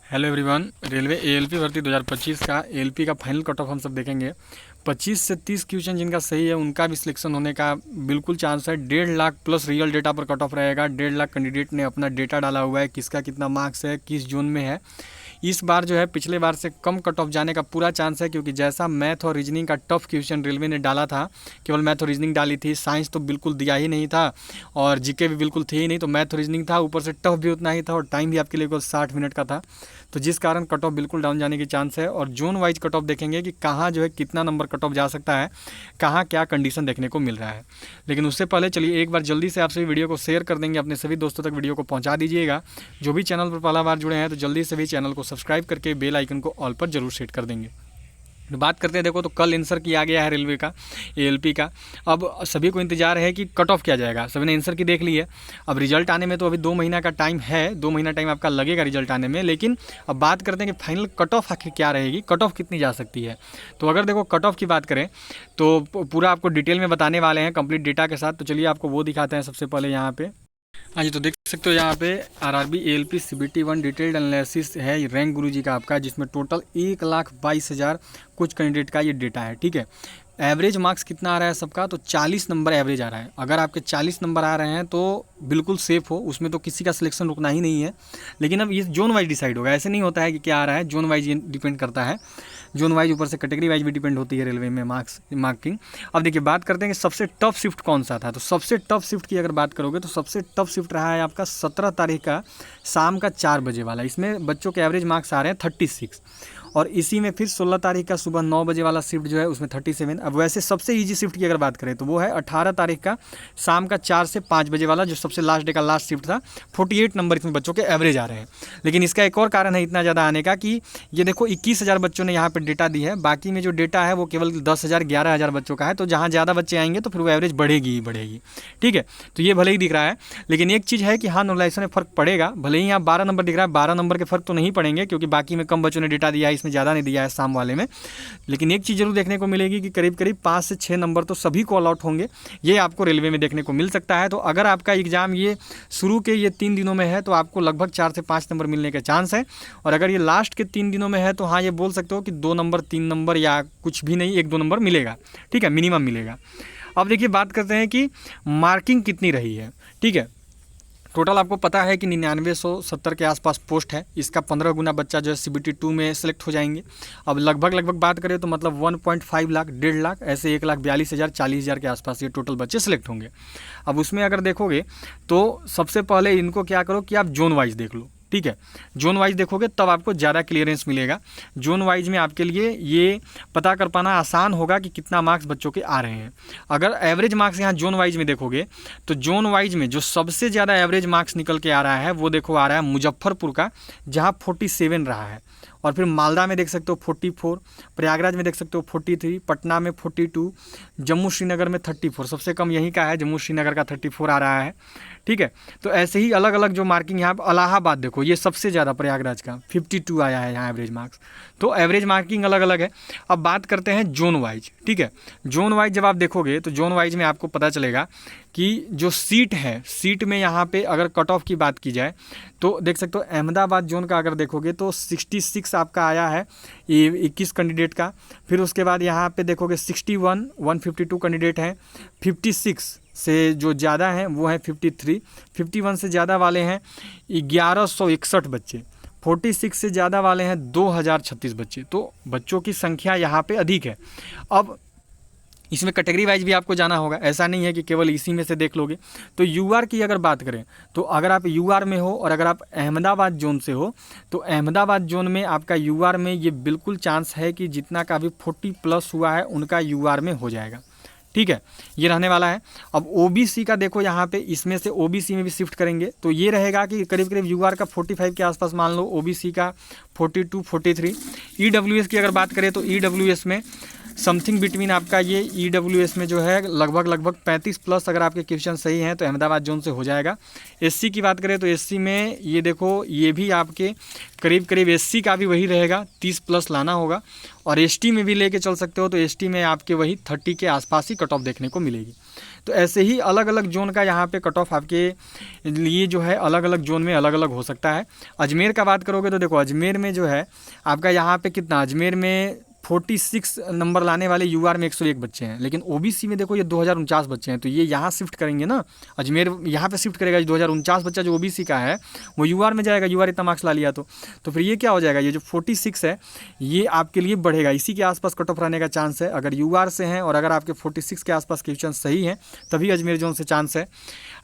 Hello everyone. Railway ALP भर्ती 2025 का ALP का फाइनल कट ऑफ हम सब देखेंगे। 25 से 30 क्वेश्चन जिनका सही है उनका भी सिलेक्शन होने का बिल्कुल चांस है। 1.5 लाख प्लस रियल डेटा पर कट ऑफ रहेगा। 1.5 लाख कैंडिडेट ने अपना डेटा डाला हुआ है, किसका कितना मार्क्स है, किस जोन में है। इस बार जो है पिछले बार से कम कट ऑफ जाने का पूरा चांस है, क्योंकि जैसा मैथ और रीजनिंग का टफ क्वेश्चन रेलवे ने डाला था, केवल मैथ और रीजनिंग डाली थी, साइंस तो बिल्कुल दिया ही नहीं था और जीके भी बिल्कुल थी ही नहीं। तो मैथ और रीजनिंग था, ऊपर से टफ भी उतना ही था और टाइम भी आपके लिए केवल 60 मिनट का था। तो जिस कारण कट ऑफ बिल्कुल डाउन जाने की चांस है। और जोन वाइज कट ऑफ देखेंगे कि कहाँ जो है कितना नंबर कट ऑफ जा सकता है, कहाँ क्या कंडीशन देखने को मिल रहा है। लेकिन उससे पहले चलिए एक बार जल्दी से आप सभी वीडियो को शेयर कर देंगे, अपने सभी दोस्तों तक वीडियो को पहुँचा दीजिएगा। जो भी चैनल पर पहला बार जुड़े हैं तो जल्दी से भी चैनल को सब्सक्राइब करके बेल आइकन को ऑल पर जरूर सेट कर देंगे। बात करते हैं, देखो तो कल आंसर किया गया है रेलवे का एएलपी का। अब सभी को इंतजार है कि कट ऑफ क्या जाएगा। सभी ने आंसर की देख ली है। अब रिजल्ट आने में तो अभी 2 महीना का टाइम है, 2 महीना टाइम आपका लगेगा रिजल्ट आने में। लेकिन अब बात करते हैं कि फाइनल कट ऑफ आखिर क्या रहेगी, कट ऑफ कितनी जा सकती है। तो अगर देखो कट ऑफ की बात करें तो पूरा आपको डिटेल में बताने वाले हैं कंप्लीट डेटा के साथ। तो चलिए आपको वो दिखाते हैं सबसे पहले यहाँ पे। हाँ जी, तो देख सकते हो यहाँ पे RRB ALP CBT 1 detailed analysis है रैंक गुरुजी का आपका, जिसमें टोटल 1,22,000 कुछ कैंडिडेट का ये डेटा है। ठीक है, एवरेज मार्क्स कितना आ रहा है सबका, तो 40 नंबर एवरेज आ रहा है। अगर आपके 40 नंबर आ रहे हैं तो बिल्कुल सेफ हो, उसमें तो किसी का सिलेक्शन रुकना ही नहीं है। लेकिन अब ये जोन वाइज डिसाइड होगा, ऐसे नहीं होता है कि क्या आ रहा है, जोन वाइज ये डिपेंड करता है। जोन वाइज ऊपर से कैटेगरी वाइज भी डिपेंड होती है रेलवे में मार्किंग। अब देखिए बात करते हैं कि सबसे टफ शिफ्ट कौन सा था। तो सबसे टफ शिफ्ट की अगर बात करोगे तो सबसे टफ शिफ्ट रहा है आपका 17 तारीख का शाम का 4 बजे वाला। इसमें बच्चों के एवरेज मार्क्स आ रहे हैं 36। और इसी में फिर 16 तारीख का सुबह 9 बजे वाला शिफ्ट जो है उसमें 37। अब वैसे सबसे इजी शिफ्ट की अगर बात करें तो वो है 18 तारीख का शाम का 4 से 5 बजे वाला, जो सबसे लास्ट डे का लास्ट शिफ्ट था। 48 नंबर इसमें बच्चों के एवरेज आ रहे हैं। लेकिन इसका एक और कारण है इतना ज़्यादा आने का कि ये देखो 21,000 बच्चों ने यहाँ पर डेटा दी है, बाकी में जो डेटा है वो केवल 10,000 11,000 बच्चों का है। तो जहाँ ज़्यादा बच्चे आएंगे तो फिर वो एवरेज बढ़ेगी ही बढ़ेगी। ठीक है, तो ये भले ही दिख रहा है, लेकिन एक चीज़ है कि हाँ नॉर्मलाइजेशन में फ़र्क पड़ेगा। भले ही यहाँ 12 नंबर दिख रहा है, 12 नंबर के फ़र्क तो नहीं पड़ेंगे, क्योंकि बाकी में कम बच्चों ने डेटा दिया है, इसमें ज़्यादा नहीं दिया है शाम वाले में। लेकिन एक चीज़ जरूर देखने को मिलेगी कि करीब करीब 5 से 6 नंबर तो सभी को अलॉट होंगे, ये आपको रेलवे में देखने को मिल सकता है। तो अगर आपका एग्जाम ये शुरू के ये 3 दिनों में है तो आपको लगभग 4 से 5 नंबर मिलने के चांस है। और अगर ये लास्ट के 3 दिनों में है तो हाँ ये बोल सकते हो कि 2 नंबर 3 नंबर या कुछ भी नहीं, 1-2 नंबर मिलेगा। ठीक है, मिनिमम मिलेगा। अब देखिए बात करते हैं कि मार्किंग कितनी रही है। ठीक है, टोटल आपको पता है कि 9970 के आसपास पोस्ट है। इसका 15 गुना बच्चा जो है सीबीटी 2 में सेलेक्ट हो जाएंगे। अब लगभग बात करें तो मतलब 1.5 लाख 1.5 लाख ऐसे 1,42,000 40,000 के आसपास ये टोटल बच्चे सेलेक्ट होंगे। अब उसमें अगर देखोगे तो सबसे पहले इनको क्या करो कि आप जोन वाइज देख लो। ठीक है, जोन वाइज देखोगे तब आपको ज़्यादा क्लियरेंस मिलेगा। जोन वाइज में आपके लिए ये पता कर पाना आसान होगा कि कितना मार्क्स बच्चों के आ रहे हैं। अगर एवरेज मार्क्स यहाँ जोन वाइज में देखोगे तो जोन वाइज में जो सबसे ज़्यादा एवरेज मार्क्स निकल के आ रहा है वो देखो आ रहा है मुजफ्फरपुर का, जहाँ 47 रहा है। और फिर मालदा में देख सकते हो 44, प्रयागराज में देख सकते हो 43, पटना में 42, जम्मू श्रीनगर में 34। सबसे कम यहीं का है, जम्मू श्रीनगर का 34 आ रहा है। ठीक है, तो ऐसे ही अलग अलग जो मार्किंग यहाँ पर इलाहाबाद देखो ये सबसे ज़्यादा प्रयागराज का 52 आया है यहाँ एवरेज मार्क्स। तो एवरेज मार्किंग अलग अलग है। अब बात करते हैं जोन वाइज। ठीक है, जोन वाइज जब आप देखोगे तो जोन वाइज में आपको पता चलेगा कि जो सीट है, सीट में यहाँ पे अगर कट ऑफ की बात की जाए तो देख सकते हो अहमदाबाद जोन का अगर देखोगे तो 66 आपका आया है ये 21 कैंडिडेट का। फिर उसके बाद यहाँ पे देखोगे 61 152 कैंडिडेट हैं। 56 से जो ज़्यादा हैं वो हैं 53, 51 से ज़्यादा वाले हैं 1161 बच्चे, 46 से ज़्यादा वाले हैं 2036 बच्चे। तो बच्चों की संख्या यहाँ पे अधिक है। अब इसमें कैटेगरी वाइज भी आपको जाना होगा, ऐसा नहीं है कि केवल इसी में से देख लोगे। तो यूआर की अगर बात करें तो अगर आप यूआर में हो और अगर आप अहमदाबाद जोन से हो तो अहमदाबाद जोन में आपका यूआर में ये बिल्कुल चांस है कि जितना का भी 40+ हुआ है उनका यूआर में हो जाएगा। ठीक है, ये रहने वाला है। अब ओबीसी का देखो यहाँ पे, इसमें से ओबीसी में भी शिफ्ट करेंगे तो ये रहेगा कि करीब करीब यूआर का 45 के आसपास मान लो, ओबीसी का 42 43। ईडब्ल्यूएस की अगर बात करें तो ईडब्ल्यूएस में समथिंग बिटवीन आपका ये EWS में जो है लगभग 35 प्लस अगर आपके क्वेश्चन सही हैं तो अहमदाबाद जोन से हो जाएगा। SC की बात करें तो SC में ये देखो ये भी आपके करीब SC का भी वही रहेगा, 30 प्लस लाना होगा। और ST में भी लेके चल सकते हो तो ST में आपके वही 30 के आसपास ही कट ऑफ देखने को मिलेगी। तो ऐसे ही अलग अलग जोन का यहाँ पे कट ऑफ आपके लिए जो है अलग अलग जोन में अलग अलग हो सकता है। अजमेर का बात करोगे तो देखो अजमेर में जो है आपका यहाँ पे कितना, अजमेर में 46 नंबर लाने वाले UR में 101 बच्चे हैं, लेकिन OBC में देखो ये 2049 बच्चे हैं। तो ये यहाँ शिफ्ट करेंगे ना, अजमेर यहाँ पे शिफ्ट करेगा। 2049 बच्चा जो OBC का है वो UR में जाएगा, UR इतना मार्क्स ला लिया तो फिर ये क्या हो जाएगा, ये जो 46 है ये आपके लिए बढ़ेगा, इसी के आसपास कट ऑफ रहने का चांस है अगर UR से हैं। और अगर आपके 46 के आसपास क्वेश्चन सही हैं तभी अजमेर जोन से चांस है।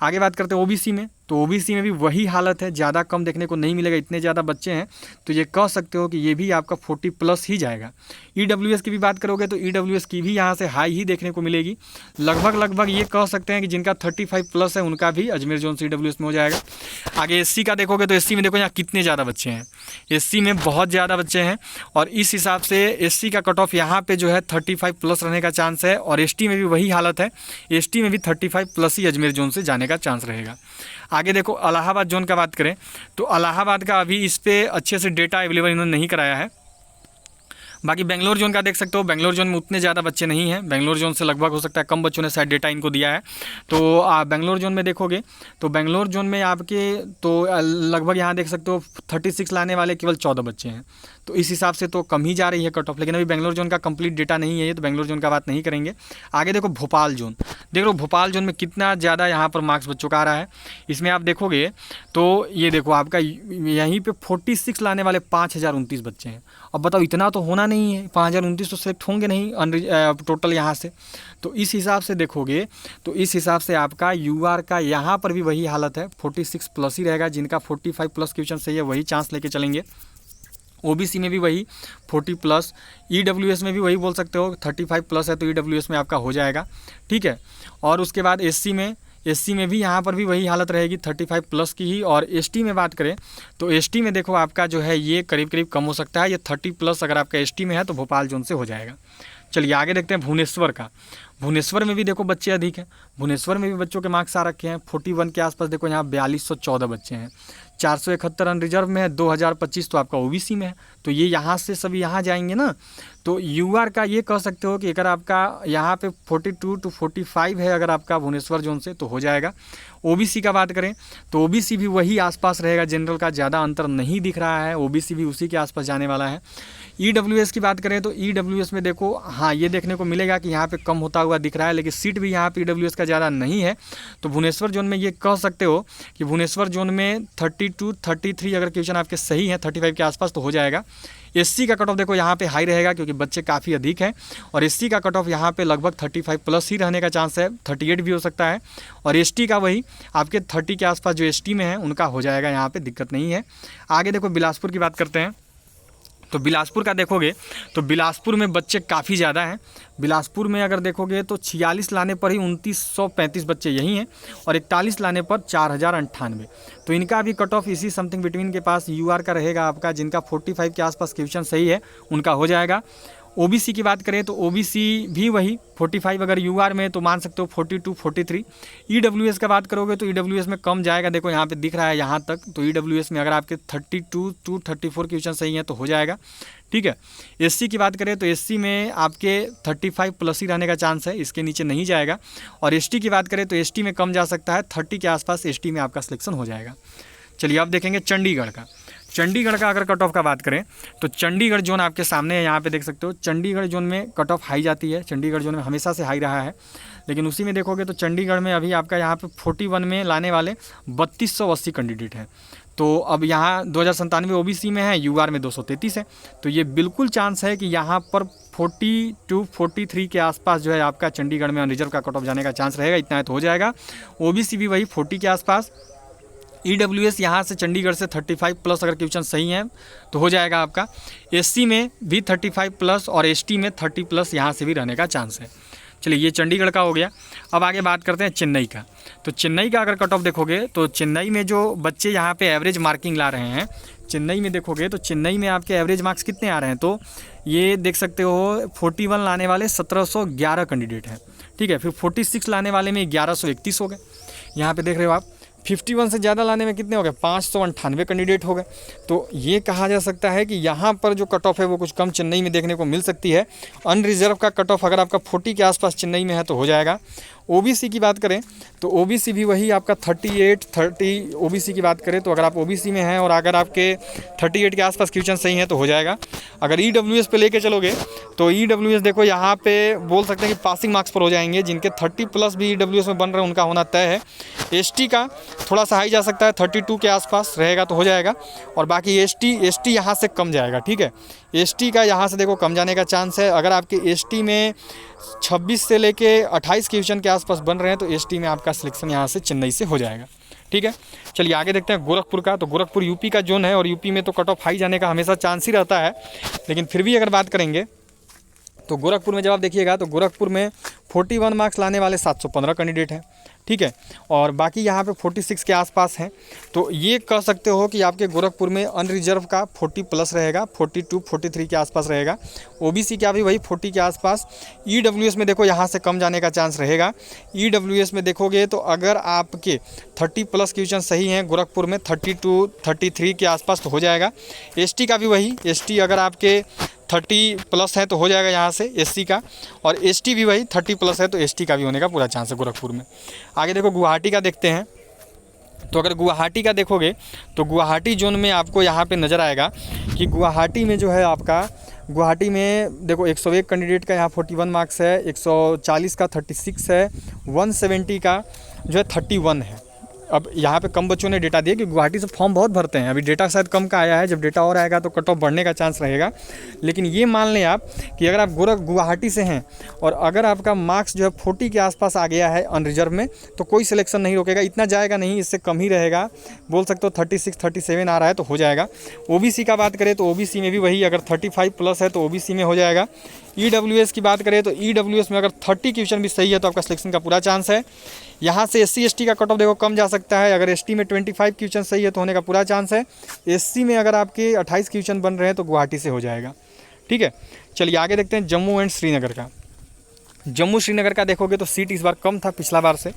आगे बात करते हैं OBC में, तो OBC में भी वही हालत है, ज़्यादा कम देखने को नहीं मिलेगा, इतने ज़्यादा बच्चे हैं तो ये कह सकते हो कि ये भी आपका 40 प्लस ही जाएगा। EWS की भी बात करोगे तो EWS की भी यहाँ से हाई ही देखने को मिलेगी, लगभग ये कह सकते हैं कि जिनका 35 प्लस है उनका भी अजमेर जोन से EWS में हो जाएगा। आगे SC का देखोगे तो SC में देखो यहाँ कितने ज़्यादा बच्चे हैं, SC में बहुत ज़्यादा बच्चे हैं और इस हिसाब से SC का कट ऑफ यहाँ पे जो है 35 प्लस रहने का चांस है। और ST में भी वही हालत है, ST में भी 35 प्लस ही अजमेर जोन से जाने का चांस रहेगा। आगे देखो इलाहाबाद जोन का बात करें तो इलाहाबाद का अभी इस पर अच्छे से डेटा अवेलेबल इन्होंने नहीं कराया है। बाकी बेंगलोर जोन का देख सकते हो, बेंगलोर जोन में उतने ज़्यादा बच्चे नहीं हैं, बेंगलोर जोन से लगभग हो सकता है कम बच्चों ने शायद डेटा इनको दिया है। तो बेंगलोर जोन में देखोगे तो बेंगलोर जोन में आपके तो लगभग यहाँ देख सकते हो 36 लाने वाले केवल 14 बच्चे हैं, तो इस हिसाब से तो कम ही जा रही है कट ऑफ। लेकिन अभी बेंगलोर जोन का कंप्लीट डेटा नहीं है ये, तो बेंगलोर जोन का बात नहीं करेंगे। आगे देखो भोपाल जोन, देख लो भोपाल जोन में कितना ज़्यादा यहाँ पर मार्क्स बच्चों का आ रहा है। इसमें आप देखोगे तो ये देखो आपका यहीं पे 46 लाने वाले 5029 बच्चे हैं। अब बताओ इतना तो होना नहीं है, 5029 तो सिलेक्ट होंगे नहीं टोटल यहाँ से। तो इस हिसाब से देखोगे तो इस हिसाब से आपका UR का यहाँ पर भी वही हालत है, 46 प्लस ही रहेगा। जिनका 45 प्लस क्वेश्चन सही है वही चांस लेके चलेंगे। OBC में भी वही 40 प्लस, EWS में भी वही बोल सकते हो 35 प्लस है तो EWS में आपका हो जाएगा, ठीक है। और उसके बाद SC में भी यहाँ पर भी वही हालत रहेगी 35 प्लस की ही। और ST में बात करें तो ST में देखो आपका जो है ये करीब कम हो सकता है, ये 30 प्लस अगर आपका ST में है तो भोपाल जोन से हो जाएगा। चलिए आगे देखते हैं भुवनेश्वर का। भुवनेश्वर में भी देखो बच्चे अधिक हैं, भुवनेश्वर में भी बच्चों के मार्क्स आ रखे हैं 41 के आसपास। देखो यहाँ 4214 बच्चे हैं, 471 अनरिजर्व में है, 2025 तो आपका OBC में है। तो ये यहाँ से सभी यहाँ जाएंगे ना, तो UR का ये कह सकते हो कि अगर आपका यहाँ पे 42 to 45 है अगर आपका भुवनेश्वर जोन से तो हो जाएगा। OBC का बात करें तो OBC भी वही आसपास रहेगा, जनरल का ज़्यादा अंतर नहीं दिख रहा है, OBC भी उसी के आसपास जाने वाला है। EWS की बात करें तो EWS में देखो हाँ ये देखने को मिलेगा कि यहाँ पे कम होता हुआ दिख रहा है, लेकिन सीट भी यहाँ पे EWS का ज़्यादा नहीं है। तो भुवनेश्वर जोन में ये कह सकते हो कि भुवनेश्वर जोन में 32 33 अगर क्वेश्चन आपके सही हैं 35 के आसपास तो हो जाएगा। SC का कट ऑफ देखो यहाँ पे हाई रहेगा क्योंकि बच्चे काफ़ी अधिक हैं, और SC का कट ऑफ यहाँ पे लगभग 35 प्लस ही रहने का चांस है, 38 भी हो सकता है। और ST का वही आपके 30 के आसपास जो ST में है उनका हो जाएगा, यहाँ पे दिक्कत नहीं है। आगे देखो बिलासपुर की बात करते हैं तो बिलासपुर का देखोगे तो बिलासपुर में बच्चे काफ़ी ज़्यादा हैं। बिलासपुर में अगर देखोगे तो 46 लाने पर ही 2935 बच्चे यही हैं और 41 लाने पर 4098। तो इनका भी कट ऑफ इसी समथिंग बिटवीन के पास UR का रहेगा आपका। जिनका 45 के आसपास क्वेश्चन सही है उनका हो जाएगा। OBC की बात करें तो OBC भी वही 45 अगर UR में तो मान सकते हो 42 43। EWS का बात करोगे तो EWS में कम जाएगा, देखो यहाँ पे दिख रहा है यहाँ तक। तो EWS में अगर आपके 32 to 34 क्वेश्चन सही हैं तो हो जाएगा, ठीक है। SC की बात करें तो SC में आपके 35 प्लस ही रहने का चांस है, इसके नीचे नहीं जाएगा। और ST की बात करें तो ST में कम जा सकता है, 30 के आसपास ST में आपका सिलेक्शन हो जाएगा। चलिए अब देखेंगे चंडीगढ़ का। चंडीगढ़ का अगर कट ऑफ का बात करें तो चंडीगढ़ जोन आपके सामने है, यहाँ पे देख सकते हो। चंडीगढ़ जोन में कट ऑफ हाई जाती है, चंडीगढ़ जोन में हमेशा से हाई रहा है। लेकिन उसी में देखोगे तो चंडीगढ़ में अभी आपका यहाँ पे 41 में लाने वाले 3280 कैंडिडेट हैं। तो अब यहाँ 2097 OBC में है, UR में 233 है। तो ये बिल्कुल चांस है कि यहाँ पर 42 43 के आसपास जो है आपका चंडीगढ़ में अनरिजर्व का कट ऑफ जाने का चांस रहेगा, इतना है तो हो जाएगा। OBC भी वही 40 के आसपास। EWS यहाँ से चंडीगढ़ से 35 प्लस अगर क्वेश्चन सही हैं तो हो जाएगा आपका। SC में भी 35 प्लस और ST में 30 प्लस यहाँ से भी रहने का चांस है। चलिए ये चंडीगढ़ का हो गया। अब आगे बात करते हैं चेन्नई का। तो चेन्नई का अगर कट ऑफ देखोगे तो चेन्नई में जो बच्चे यहाँ पे एवरेज मार्किंग ला रहे हैं चेन्नई में देखोगे तो चेन्नई में आपके एवरेज मार्क्स कितने आ रहे हैं, तो ये देख सकते हो 41 लाने वाले 1711 कैंडिडेट हैं, ठीक है। फिर 46 लाने वाले में 1131 हो गए। यहाँ पे देख रहे हो आप 51 से ज़्यादा लाने में कितने हो गए, 598 कैंडिडेट हो गए। तो ये कहा जा सकता है कि यहाँ पर जो कट ऑफ है वो कुछ कम चेन्नई में देखने को मिल सकती है। अनरिजर्व का कट ऑफ अगर आपका 40 के आसपास चेन्नई में है तो हो जाएगा। ओबीसी की बात करें तो ओबीसी भी वही आपका 38 ओबीसी की बात करें तो अगर आप ओबीसी में हैं और अगर आपके 38 के आसपास क्वेश्चन सही हैं तो हो जाएगा। अगर ईडब्ल्यूएस पे लेके चलोगे तो ईडब्ल्यूएस देखो यहाँ पे बोल सकते हैं कि पासिंग मार्क्स पर हो जाएंगे। जिनके 30+ भी ईडब्ल्यूएस में बन रहे हैं उनका होना तय है। एसटी का थोड़ा सा हाई जा सकता है, 32 के आसपास रहेगा तो हो जाएगा। और बाकी एसटी यहाँ से कम जाएगा, ठीक है। एसटी का यहाँ से देखो कम जाने का चांस है। अगर आपके एसटी में 26 से लेके 28 क्वेश्चन के आसपास बन रहे हैं तो एसटी में आपका सिलेक्शन यहाँ से चेन्नई से हो जाएगा, ठीक है। चलिए आगे देखते हैं गोरखपुर का। तो गोरखपुर यूपी का जोन है और यूपी में तो कट ऑफ हाई जाने का हमेशा चांस ही रहता है, लेकिन फिर भी अगर बात करेंगे तो गोरखपुर में जब आप देखिएगा तो गोरखपुर में 41 मार्क्स लाने वाले 715 कैंडिडेट हैं, ठीक है। और बाकी यहाँ पे 46 के आसपास हैं। तो ये कह सकते हो कि आपके गोरखपुर में अनरिजर्व का 40+ रहेगा, 42 43 के आसपास रहेगा। ओबीसी का भी वही 40 के आसपास। ईडब्ल्यूएस में देखो यहाँ से कम जाने का चांस रहेगा। ईडब्ल्यूएस में देखोगे तो अगर आपके 30+ क्वेश्चन सही हैं गोरखपुर में 32 33 के आसपास तो हो जाएगा। एसटी का भी वही, एसटी अगर आपके 30+ है तो हो जाएगा यहाँ से एससी का। और एसटी भी वही 30+ है तो एसटी का भी होने का पूरा चांस है गोरखपुर में। आगे देखो गुवाहाटी का देखते हैं। तो अगर गुवाहाटी का देखोगे तो गुवाहाटी जोन में आपको यहाँ पे नज़र आएगा कि गुवाहाटी में जो है आपका गुवाहाटी में देखो 101 कैंडिडेट का यहाँ 41 मार्क्स है, 140 का 36 है, 170 का जो है 31 है। अब यहाँ पे कम बच्चों ने डेटा दिया कि गुवाहाटी से फॉर्म बहुत भरते हैं। अभी डेटा शायद कम का आया है, जब डेटा और आएगा तो कट ऑफ बढ़ने का चांस रहेगा। लेकिन ये मान लें आप कि अगर आप गुवाहाटी से हैं और अगर आपका मार्क्स जो है 40 के आसपास आ गया है अनरिजर्व में तो कोई सिलेक्शन नहीं रोकेगा। इतना जाएगा नहीं, इससे कम ही रहेगा। बोल सकते हो 36 37 आ रहा है तो हो जाएगा। ओबीसी का बात करें तो ओबीसी में भी वही, अगर 35+ है तो ओबीसी में हो जाएगा। ईडब्ल्यूएस की बात करें तो ईडब्ल्यूएस में अगर 30 क्वेश्चन भी सही है तो आपका सिलेक्शन का पूरा चांस है। यहाँ से एससी एसटी का कट ऑफ देखो कम जा सकता है। अगर एसटी में 25 क्वेश्चन सही है तो होने का पूरा चांस है। एससी में अगर आपके 28 क्वेश्चन बन रहे हैं तो गुवाहाटी से हो जाएगा, ठीक है। चलिए आगे देखते हैं जम्मू एंड श्रीनगर का। जम्मू श्रीनगर का देखोगे तो सीट इस बार कम था पिछला बार से,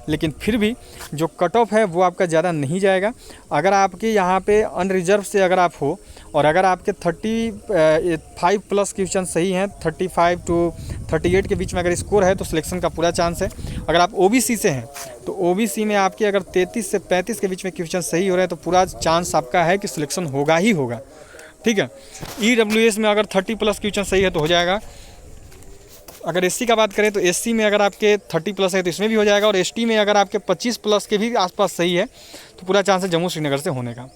लेकिन फिर भी जो कट ऑफ है वो आपका ज़्यादा नहीं जाएगा। अगर आपके यहाँ पे अनरिजर्व से अगर आप हो और अगर आपके 35+ क्वेश्चन सही हैं, 35 to 38 के बीच में अगर स्कोर है तो सिलेक्शन का पूरा चांस है। अगर आप ओबीसी से हैं तो ओबीसी में आपके अगर 33 से 35 के बीच में क्वेश्चन सही हो रहे हैं तो पूरा चांस आपका है कि सिलेक्शन होगा ही होगा, ठीक है। ईडब्ल्यूएस में अगर 30+ क्वेश्चन सही है तो हो जाएगा। अगर एससी का बात करें तो एससी में अगर आपके 30+ है तो इसमें भी हो जाएगा। और एसटी में अगर आपके 25+ के भी आसपास सही है तो पूरा चांस है जम्मू श्रीनगर से होने का।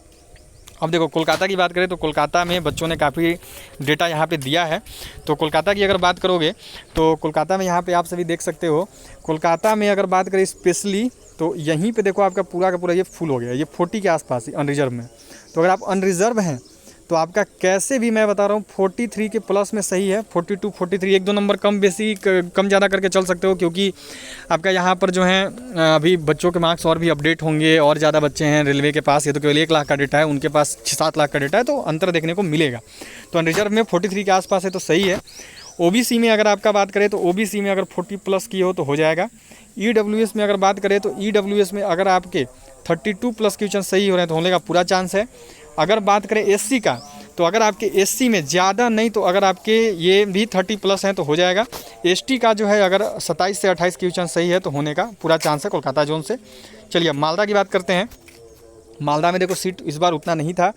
अब देखो कोलकाता की बात करें तो कोलकाता में बच्चों ने काफ़ी डेटा यहाँ पे दिया है। तो कोलकाता की अगर बात करोगे तो कोलकाता में यहाँ पे आप सभी देख सकते हो। कोलकाता में अगर बात करें स्पेशली तो यहीं पे देखो आपका पूरा का पूरा ये फुल हो गया, ये 40 के आसपास ही अनरिजर्व में। तो अगर आप अनरिजर्व हैं तो आपका कैसे भी मैं बता रहा हूँ 43 के प्लस में सही है। 42 43 1-2 नंबर कम बेसी कम ज़्यादा करके चल सकते हो, क्योंकि आपका यहाँ पर जो है अभी बच्चों के मार्क्स और भी अपडेट होंगे और ज़्यादा बच्चे हैं रेलवे के पास। ये तो केवल 1 लाख का डेटा है, उनके पास 6-7 लाख का डेटा है, तो अंतर देखने को मिलेगा। तो अनरिजर्व में 43 के आसपास है तो सही है। ओबीसी में अगर आपका बात करें तो ओबीसी में अगर 40+ की हो तो हो जाएगा। ईडब्ल्यूएस में अगर बात करें तो ईडब्ल्यूएस में अगर आपके 32+ क्वेश्चन सही हो रहे हैं तो होने का पूरा चांस है। अगर बात करें एससी का तो अगर आपके एससी में ज़्यादा नहीं तो अगर आपके ये भी 30+ हैं तो हो जाएगा। एसटी का जो है अगर 27 से 28 क्वेश्चन सही है तो होने का पूरा चांस है कोलकाता जोन से। चलिए अब मालदा की बात करते हैं। मालदा में देखो सीट इस बार उतना नहीं था,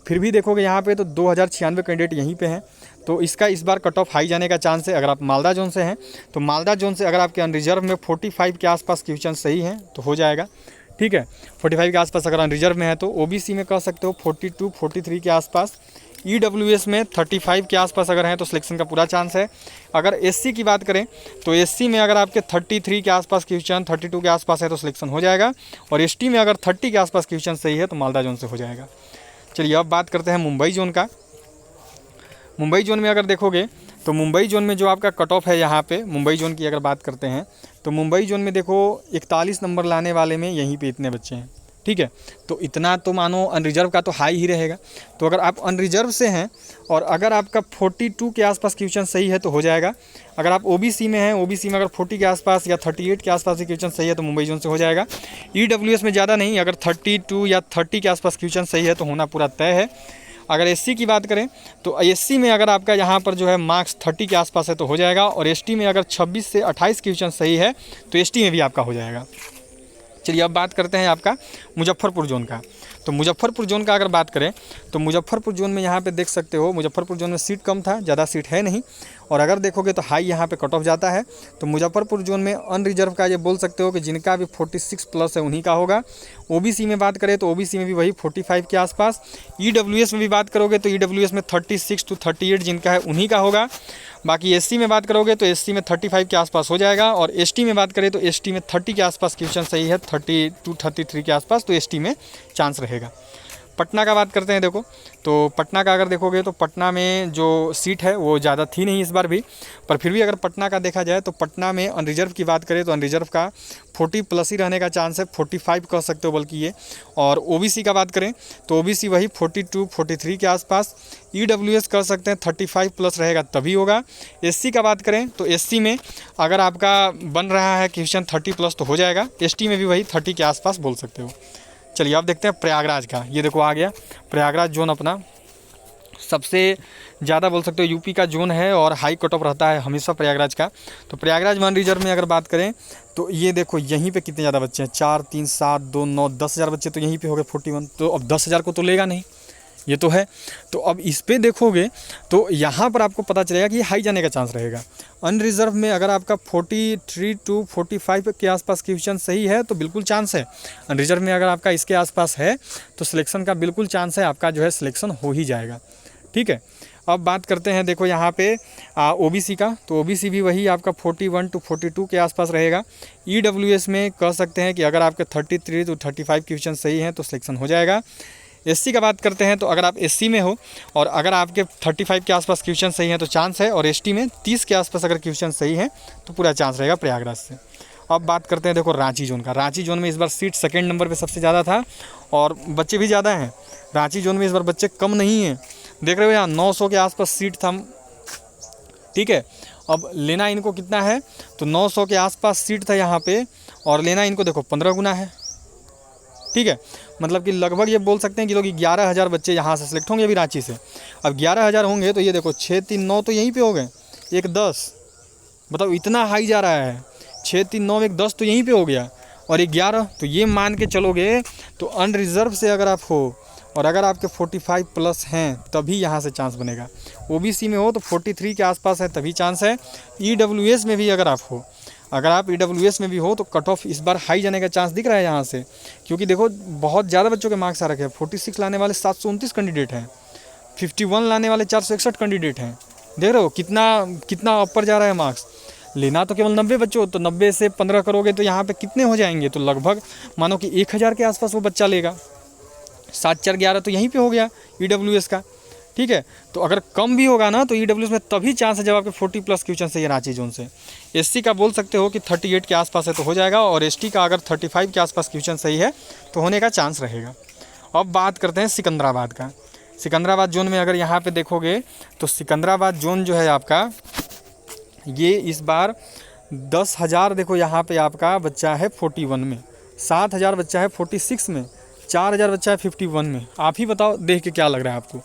फिर भी देखोगे यहाँ पे तो 2096 कैंडिडेट यहीं पे हैं। तो इसका इस बार कट ऑफ हाई जाने का चांस है। अगर आप मालदा जोन से हैं तो मालदा जोन से अगर आपके अनरिजर्व में 45 के आसपास क्वेश्चन सही हैं तो हो जाएगा, ठीक है। 45 के आसपास अगर अनरिजर्व में है तो ओबीसी में कह सकते हो 42 43 के आसपास। ईडब्ल्यूएस में 35 के आसपास अगर हैं तो सिलेक्शन का पूरा चांस है। अगर एससी की बात करें तो एससी में अगर आपके 33 के आसपास क्वेश्चन 32 के आसपास है तो सिलेक्शन हो जाएगा। और एसटी में अगर 30 के आसपास क्वेश्चन सही है तो मालदा जोन से हो जाएगा। चलिए अब बात करते हैं मुंबई जोन का। मुंबई जोन में अगर देखोगे तो मुंबई जोन में जो आपका कट ऑफ है यहाँ पे मुंबई जोन की अगर बात करते हैं तो मुंबई जोन में देखो 41 नंबर लाने वाले में यहीं पे इतने बच्चे हैं, ठीक है। तो इतना तो मानो अनरिजर्व का तो हाई ही रहेगा। तो अगर आप अनरिजर्व से हैं और अगर आपका 42 के आसपास क्वेश्चन सही है तो हो जाएगा। अगर आप ओबीसी में हैं, ओबीसी में अगर 40 के आसपास या 38 के आसपास क्वेश्चन सही है तो मुंबई जोन से हो जाएगा। ईडब्ल्यूएस में ज़्यादा नहीं, अगर 32 या 30 के आसपास क्वेश्चन सही है तो होना पूरा तय है। अगर एससी की बात करें तो एससी में अगर आपका यहाँ पर जो है मार्क्स 30 के आसपास है तो हो जाएगा। और एसटी में अगर 26 से 28 क्वेश्चन सही है तो एसटी में भी आपका हो जाएगा। चलिए अब बात करते हैं आपका मुजफ्फरपुर जोन का। तो मुजफ्फरपुर जोन का अगर बात करें तो मुजफ्फरपुर जोन में यहाँ पे देख सकते हो, मुजफ्फरपुर जोन में सीट कम था, ज़्यादा सीट है नहीं। और अगर देखोगे तो हाई यहाँ पे कट ऑफ जाता है। तो मुजफ्फरपुर जोन में अनरिजर्व का ये बोल सकते हो कि जिनका भी 46 प्लस है उन्हीं का होगा। ओबीसी में बात करें तो ओबीसी में भी वही 45 के आसपास। ईडब्ल्यूएस में भी बात करोगे तो ईडब्ल्यूएस में 36 to 38 जिनका है उन्हीं का होगा। बाकी एससी में बात करोगे तो एससी में 35 के आसपास हो जाएगा। और एसटी में बात करें तो एसटी में 30 के आसपास क्वेश्चन सही है, 30 to 33 के आसपास, तो एसटी में चांस रहेगा। पटना का बात करते हैं। देखो तो पटना का अगर देखोगे तो पटना में जो सीट है वो ज़्यादा थी नहीं इस बार भी, पर फिर भी अगर पटना का देखा जाए तो पटना में अनरिजर्व की बात करें तो अनरिजर्व का 40 प्लस ही रहने का चांस है, 45 कह सकते हो बल्कि ये। और ओबीसी का बात करें तो ओबीसी वही 42 43 के आसपास। ईडब्ल्यूएस कह सकते हैं 35 प्लस रहेगा तभी होगा। एससी का बात करें तो एससी में अगर आपका बन रहा है क्वेश्चन 30 प्लस तो हो जाएगा। एसटी में भी वही 30 के आसपास बोल सकते हो। चलिए अब देखते हैं प्रयागराज का। ये देखो आ गया प्रयागराज जोन, अपना सबसे ज़्यादा बोल सकते हो यूपी का जोन है और हाई कट ऑफ रहता है हमेशा प्रयागराज का। तो प्रयागराज वन रिजर्व में अगर बात करें तो ये देखो यहीं पे कितने ज़्यादा बच्चे हैं, 4 3 7 2 9 10,000 बच्चे तो यहीं पे हो गए 41। तो अब 10,000 को तो लेगा नहीं, ये तो है। तो अब इस पे देखोगे तो यहाँ पर आपको पता चलेगा कि हाई जाने का चांस रहेगा। अनरिजर्व में अगर आपका 43 to 45 के आसपास क्वेश्चन सही है तो बिल्कुल चांस है। अनरिजर्व में अगर आपका इसके आसपास है तो सिलेक्शन का बिल्कुल चांस है, आपका जो है सिलेक्शन हो ही जाएगा। ठीक है। अब बात करते हैं देखो यहाँ पे ओबीसी का। तो ओबीसी भी वही आपका 41 to 42 के आसपास रहेगा। ईडब्ल्यूएस में कह सकते हैं कि अगर आपके 33 to 35 क्वेश्चन सही हैं तो सिलेक्शन हो जाएगा। एससी का बात करते हैं तो अगर आप एससी में हो और अगर आपके 35 के आसपास क्वेश्चन सही हैं तो चांस है। और एसटी में 30 के आसपास अगर क्वेश्चन सही हैं तो पूरा चांस रहेगा प्रयागराज से। अब बात करते हैं देखो रांची जोन का। रांची जोन में इस बार सीट सेकंड नंबर पे सबसे ज़्यादा था और बच्चे भी ज़्यादा हैं। रांची जोन में इस बार बच्चे कम नहीं हैं, देख रहे हो यहाँ 900 के आसपास सीट था। ठीक है। अब लेना इनको कितना है तो 900 के आसपास सीट था यहाँ पे और लेना इनको देखो 15 गुना है। ठीक है। मतलब कि लगभग ये बोल सकते हैं कि लोग 11,000 बच्चे यहाँ से सिलेक्ट होंगे अभी रांची से। अब 11,000 होंगे तो ये देखो 6 3 9 तो यहीं पे हो गए, 1 10, मतलब इतना हाई जा रहा है। 6 3 9 1 10 तो यहीं पे हो गया और 11, तो ये मान के चलोगे तो अनरिजर्व से अगर आप हो और अगर आपके 45 प्लस हैं तभी यहाँ से चांस बनेगा। ओबीसी में हो तो 43 के आसपास है तभी चांस है। ईडब्ल्यूएस में भी अगर आप हो, अगर आप ईडब्ल्यूएस में भी हो तो कट ऑफ इस बार हाई जाने का चांस दिख रहा है यहाँ से, क्योंकि देखो बहुत ज़्यादा बच्चों के मार्क्स आ रखे हैं। 46 लाने वाले 729 कैंडिडेट हैं, 51 लाने वाले 461 कैंडिडेट हैं। देख रहे हो कितना ऊपर जा रहा है मार्क्स। लेना तो केवल 90 बच्चों, तो 90 से 15 करोगे तो यहाँ पे कितने हो जाएंगे, तो लगभग मानो कि 1,000 के आसपास वो बच्चा लेगा। 7 4 11 तो यहीं पे हो गया ईडब्ल्यूएस का। ठीक है। तो अगर कम भी होगा ना तो ईडब्ल्यूएस में तभी चांस है जब आपके 40 प्लस क्वेश्चन सही है रांची जोन से। एससी का बोल सकते हो कि 38 के आसपास है तो हो जाएगा और एसटी का अगर 35 के आसपास क्वेश्चन सही है तो होने का चांस रहेगा। अब बात करते हैं सिकंदराबाद का। सिकंदराबाद जोन में अगर यहाँ पे देखोगे तो सिकंदराबाद जोन जो है आपका ये इस बार 10,000 देखो यहाँ पे आपका बच्चा है 41 में, 7,000 बच्चा है 46 में, 4,000 बच्चा है 51 में। आप ही बताओ देख के क्या लग रहा है आपको।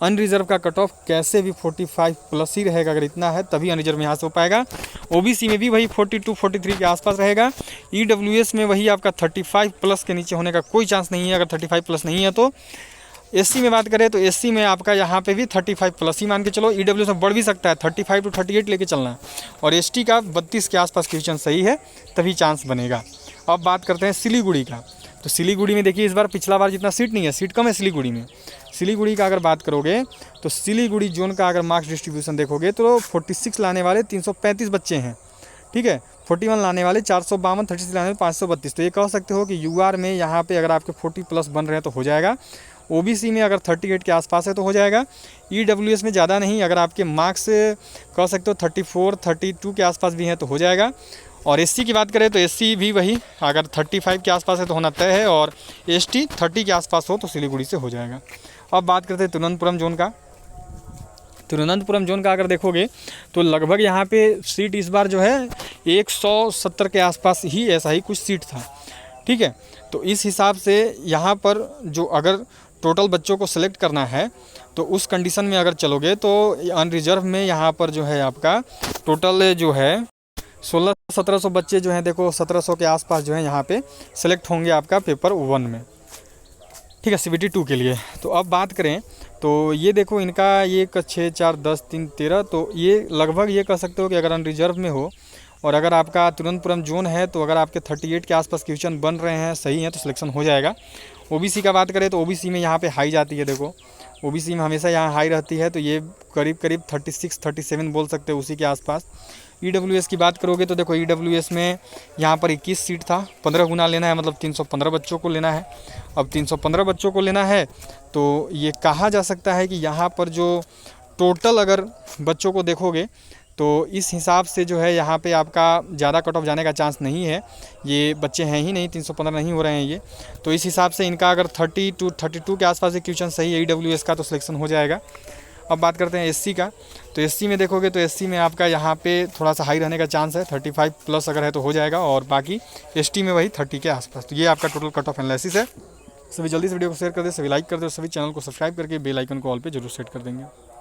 अनरिजर्व का कट ऑफ कैसे भी 45 प्लस ही रहेगा, अगर इतना है तभी अनरिजर्व यहाँ से हो पाएगा। ओबीसी में भी वही 42 43 के आसपास रहेगा। ईडब्ल्यूएस में वही आपका 35 प्लस के नीचे होने का कोई चांस नहीं है अगर 35 प्लस नहीं है तो। एससी में बात करें तो एससी में आपका यहाँ पे भी 35 प्लस ही मान के चलो। ईडब्ल्यूएस में बढ़ भी सकता है, 35 to 38 लेके चलना है। और एसटी का 32 के आसपास क्वेश्चन सही है तभी चांस बनेगा। अब बात करते हैं सिलीगुड़ी का। तो सिलीगुड़ी में देखिए इस बार पिछला बार जितना सीट नहीं है, सीट कम है सिलीगुड़ी में। सिलीगुड़ी का अगर बात करोगे तो सिलीगुड़ी जोन का अगर मार्क्स डिस्ट्रीब्यूशन देखोगे तो 46 लाने वाले 335 बच्चे हैं। ठीक है। 41 लाने वाले 452, 36 लाने वाले 532। तो ये कह सकते हो कि यूआर में यहाँ पे अगर आपके 40 प्लस बन रहे हैं तो हो जाएगा। ओबीसी में अगर 38 के आसपास है तो हो जाएगा। ईडब्ल्यूएस में ज़्यादा नहीं, अगर आपके मार्क्स कह सकते हो 34 32 के आसपास भी हैं तो हो जाएगा। और एससी की बात करें तो एससी भी वही, अगर 35 के आसपास है तो होना तय है, और एसटी 30 के आसपास हो तो सिलीगुड़ी से हो जाएगा। अब बात करते हैं तिरुवनंतपुरम जोन का। तिरुवनंतपुरम जोन का अगर देखोगे तो लगभग यहाँ पे सीट इस बार जो है 170 के आसपास ही ऐसा ही कुछ सीट था, ठीक है। तो इस हिसाब से यहाँ पर जो अगर टोटल बच्चों को सिलेक्ट करना है तो उस कंडीशन में अगर चलोगे तो अनरिजर्व में यहाँ पर जो है आपका टोटल जो है 1600-1700 बच्चे जो हैं, देखो 1700 के आसपास जो है यहाँ पे सिलेक्ट होंगे आपका पेपर 1 में, ठीक है, CBT 2 के लिए। तो अब बात करें तो ये देखो इनका ये 6, 4, 10, 3, 13, तो ये लगभग ये कह सकते हो कि अगर अनरिजर्व में हो और अगर आपका तिरुवनंतपुरम जोन है तो अगर आपके 38 के आसपास क्वेश्चन बन रहे हैं, सही हैं, तो सिलेक्शन हो जाएगा। OBC का बात करें तो OBC में यहाँ पे हाई जाती है, देखो OBC में हमेशा यहाँ हाई रहती है, तो ये करीब 36-37 बोल सकते हो उसी के आसपास। EWS की बात करोगे तो देखो EWS में यहाँ पर 21 सीट था, 15 गुना लेना है, मतलब 315 बच्चों को लेना है। अब 315 बच्चों को लेना है तो ये कहा जा सकता है कि यहाँ पर जो टोटल अगर बच्चों को देखोगे तो इस हिसाब से जो है यहाँ पे आपका ज़्यादा कट ऑफ जाने का चांस नहीं है, ये बच्चे हैं ही नहीं, 315 नहीं हो रहे हैं ये। तो इस हिसाब से इनका अगर 32 के आसपास एक क्वेश्चन सही है EWS का तो सिलेक्शन हो जाएगा। अब बात करते हैं SC का। तो SC में देखोगे तो SC में आपका यहाँ पे थोड़ा सा हाई रहने का चांस है, 35 प्लस अगर है तो हो जाएगा, और बाकी ST में वही 30 के आसपास। तो ये आपका टोटल कट ऑफ एनालिसिस है। सभी जल्दी से वीडियो को शेयर कर दे, सभी लाइक कर दे, सभी चैनल को सब्सक्राइब करके बेल आइकन को ऑल पे जरूर सेट कर देंगे।